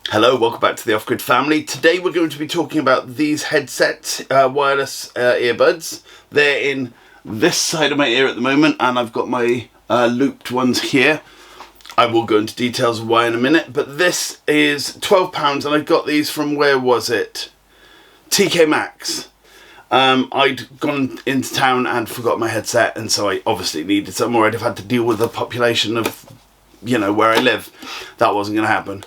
Hello, welcome back to the Off-Grid family. Today we're going to be talking about these headset wireless earbuds. They're in this side of my ear at the moment, and I've got my looped ones here. I will go into details of why in a minute, but this is £12 and I got these from, where was it? TK Maxx. I'd gone into town and forgot my headset, and so I obviously needed some more. I'd have had to deal with the population of, where I live. That wasn't going to happen.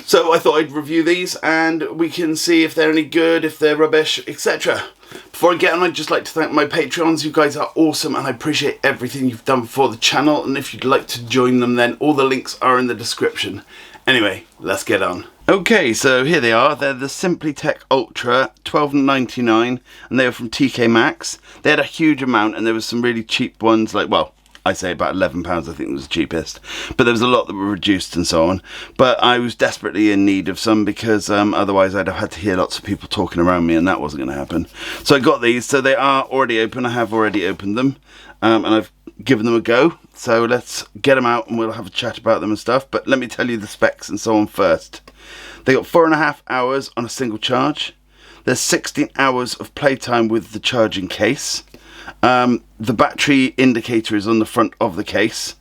So I thought I'd review these and we can see if they're any good, if they're rubbish, etc. Before I get on, I'd just like to thank my Patreons. You guys are awesome and I appreciate everything you've done for the channel. And if you'd like to join them, then all the links are in the description. Anyway, let's get on. Okay, so here they are. They're the Simply Tech Ultra, $12.99, and they were from TK Maxx. They had a huge amount, and there was some really cheap ones, like, well, I say about £11, I think was the cheapest, but there was a lot that were reduced and so on. But I was desperately in need of some because otherwise I'd have had to hear lots of people talking around me, and that wasn't going to happen. So I got these. So they are already open. I have already opened them, and I've given them a go. So let's get them out and we'll have a chat about them and stuff. But let me tell you the specs and so on first. They got 4.5 hours on a single charge. There's 16 hours of playtime with the charging case. The battery indicator is on the front of the case,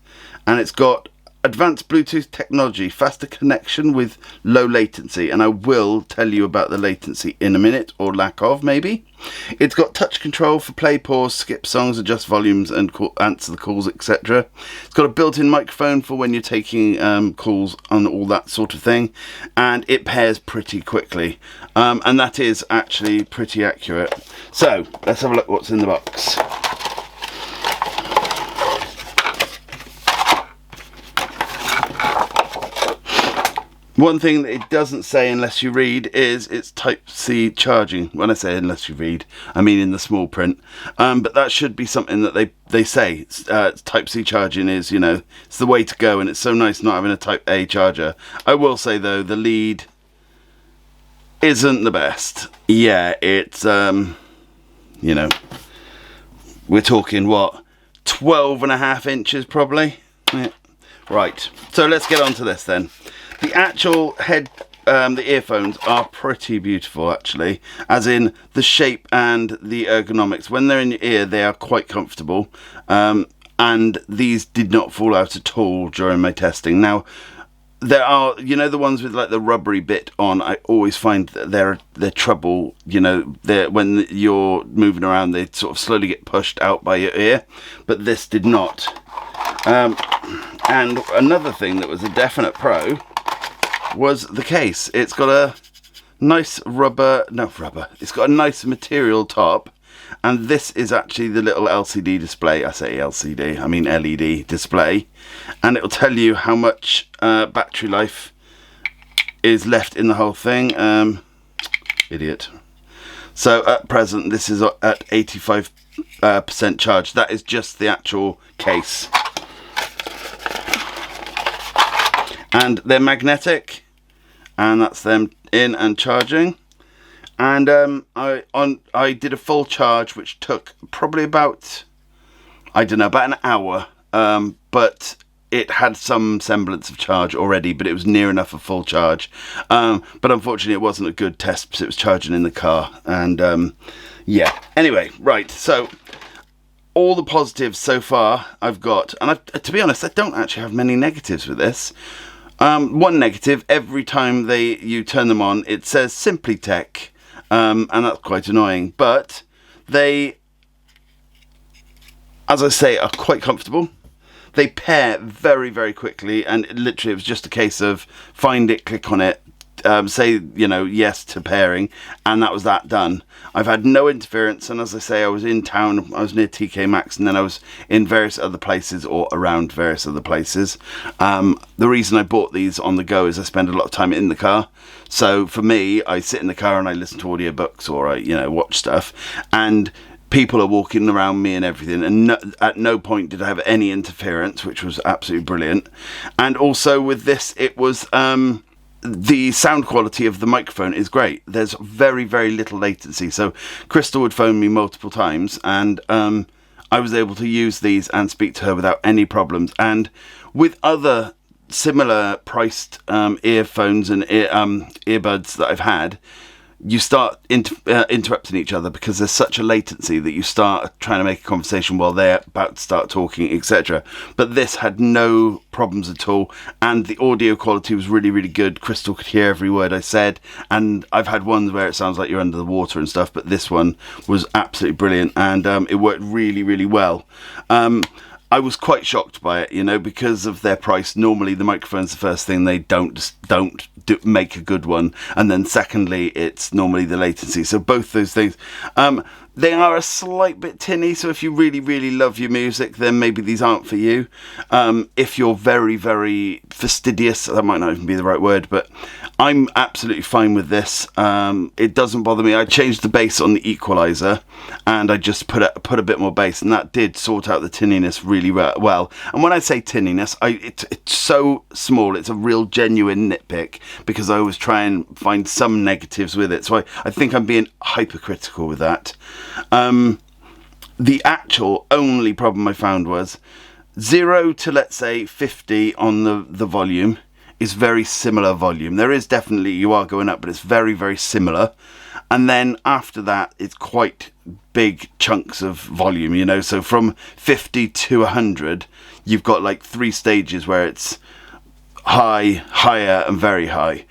and it's got advanced Bluetooth technology, faster connection with low latency, and I will tell you about the latency in a minute, or lack of maybe. It's got touch control for play, pause, skip songs, adjust volumes and answer the calls, etc. It's got a built-in microphone for when you're taking calls and all that sort of thing, and it pairs pretty quickly, and that is actually pretty accurate. So let's have a look what's in the box. One thing that it doesn't say unless you read is it's Type-C charging. When I say unless you read, I mean in the small print. But that should be something that they say. Type-C charging is, it's the way to go, and it's so nice not having a Type-A charger. I will say though, the lead isn't the best. Yeah, it's, we're talking what? 12.5 inches probably? Yeah. Right, so let's get on to this then. The actual the earphones are pretty beautiful actually, as in the shape and the ergonomics. When they're in your ear, they are quite comfortable, and these did not fall out at all during my testing. Now, there are, the ones with like the rubbery bit on, I always find that they're trouble, when you're moving around, they sort of slowly get pushed out by your ear, but this did not. And another thing that was a definite pro was the case. It's got a nice it's got a nice material top, and this is actually the little LCD display. I say LCD, I mean LED display, and it'll tell you how much battery life is left in the whole thing. Idiot. So at present this is at 85% charge. That is just the actual case. And they're magnetic, and that's them in and charging. And I did a full charge, which took probably about, about an hour. But it had some semblance of charge already, but it was near enough a full charge. But unfortunately, it wasn't a good test because it was charging in the car. And yeah. Anyway, right. So all the positives so far I've got, and to be honest, I don't actually have many negatives with this. One negative, every time you turn them on, it says Simply Tech, and that's quite annoying, but they, as I say, are quite comfortable. They pair very, very quickly, and literally it was just a case of find it, click on it, say, yes to pairing, and that was that done. I've had no interference, and as I say, I was in town, I was near TK Maxx, and then I was in various other places or around various other places. The reason I bought these on the go is I spend a lot of time in the car. So for me, I sit in the car and I listen to audiobooks, or I, watch stuff, and people are walking around me and everything, and at no point did I have any interference, which was absolutely brilliant. And also with this, it was the sound quality of the microphone is great. There's very, very little latency. So Crystal would phone me multiple times, and I was able to use these and speak to her without any problems. And with other similar priced earphones and earbuds that I've had, you start interrupting each other because there's such a latency that you start trying to make a conversation while they're about to start talking, etc. But this had no problems at all, and the audio quality was really, really good. Crystal could hear every word I said, and I've had ones where it sounds like you're under the water and stuff, but this one was absolutely brilliant, and it worked really, really well. I was quite shocked by it, you know, because of their price. Normally the microphone's the first thing, they don't make a good one, and then secondly it's normally the latency, so both those things. They are a slight bit tinny, so if you really, really love your music, then maybe these aren't for you. If you're very, very fastidious, that might not even be the right word, but I'm absolutely fine with this. It doesn't bother me. I changed the bass on the equalizer, and I just put a bit more bass, and that did sort out the tinniness really well. And when I say tinniness, it's so small, it's a real genuine nitpick, because I always try and find some negatives with it, so I think I'm being hypercritical with that. The actual only problem I found was 0 to, let's say, 50 on the volume is very similar volume. There is definitely, you are going up, but it's very, very similar. And then after that, it's quite big chunks of volume, you know. So from 50 to 100, you've got like 3 stages where it's high, higher, and very high.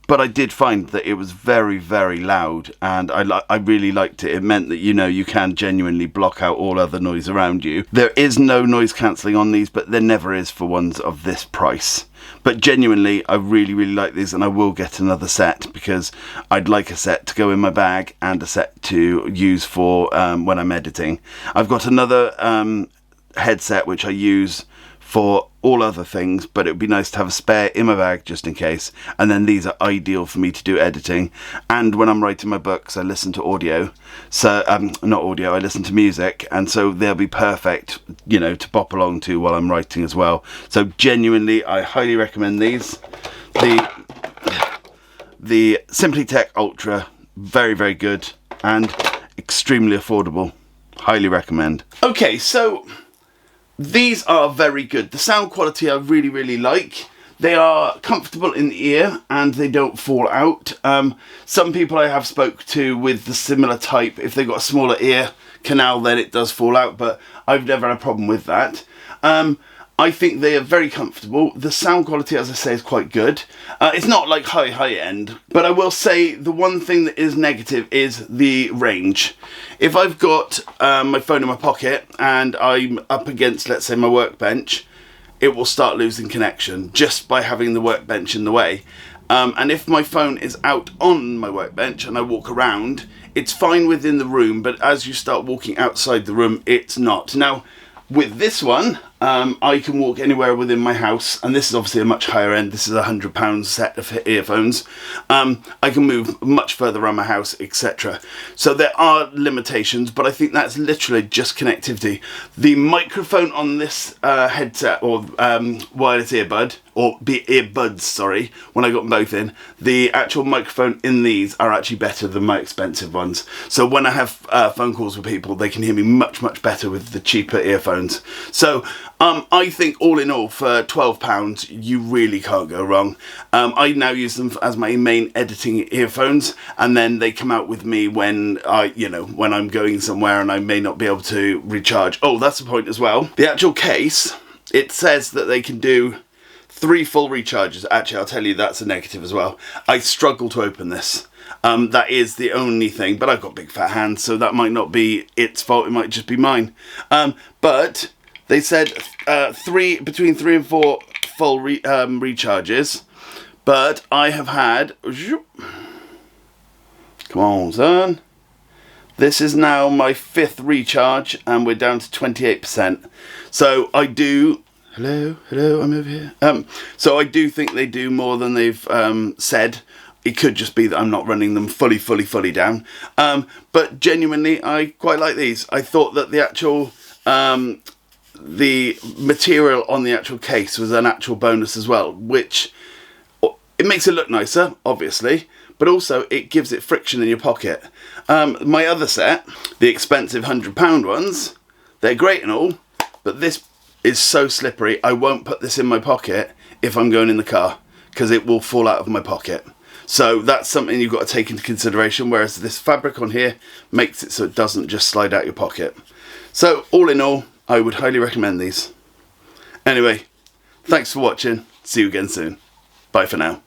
But I did find that it was very, very loud, and I really liked it. It meant that, you know, you can genuinely block out all other noise around you. There is no noise cancelling on these, but there never is for ones of this price. But genuinely, I really, really like these, and I will get another set, because I'd like a set to go in my bag and a set to use for when I'm editing. I've got another headset which I use for all other things, but it would be nice to have a spare in my bag just in case. And then these are ideal for me to do editing, and when I'm writing my books I listen to audio, so not audio, I listen to music, and so they'll be perfect, you know, to bop along to while I'm writing as well. So genuinely, I highly recommend these. The Simply Tech Ultra, very, very good and extremely affordable. Highly recommend. Okay, so these are very good. The sound quality I really, really like. They are comfortable in the ear and they don't fall out. Some people I have spoke to with the similar type, if they've got a smaller ear canal, then it does fall out, but I've never had a problem with that. I think they are very comfortable. The sound quality, as I say, is quite good. It's not like high end, but I will say the one thing that is negative is the range. If I've got my phone in my pocket and I'm up against, let's say, my workbench, it will start losing connection just by having the workbench in the way. And if my phone is out on my workbench and I walk around, it's fine within the room, but as you start walking outside the room, it's not. Now, with this one, I can walk anywhere within my house, and this is obviously a much higher end. This is a £100 set of earphones. I can move much further around my house, etc. So there are limitations, but I think that's literally just connectivity. The microphone on this headset, or wireless earbud, or earbuds, sorry, when I got them both in, the actual microphone in these are actually better than my expensive ones. So when I have phone calls with people, they can hear me much, much better with the cheaper earphones. So I think all in all, for £12, you really can't go wrong. I now use them as my main editing earphones, and then they come out with me when when I'm going somewhere and I may not be able to recharge. Oh, that's the point as well. The actual case, it says that they can do 3 full recharges. Actually, I'll tell you, that's a negative as well. I struggle to open this. That is the only thing, but I've got big fat hands, so that might not be its fault, it might just be mine. But they said between 3 and 4 full recharges, but I have had, come on son, this is now my 5th recharge and we're down to 28%. So I do, hello, I'm over here. So I do think they do more than they've said. It could just be that I'm not running them fully down. But genuinely, I quite like these. I thought that the actual, the material on the actual case was an actual bonus as well, which it makes it look nicer, obviously, but also it gives it friction in your pocket. My other set, the expensive £100 ones, they're great and all, but this is so slippery. I won't put this in my pocket if I'm going in the car, because it will fall out of my pocket. So that's something you've got to take into consideration, whereas this fabric on here makes it so it doesn't just slide out your pocket. So all in all, I would highly recommend these. Anyway, thanks for watching. See you again soon. Bye for now.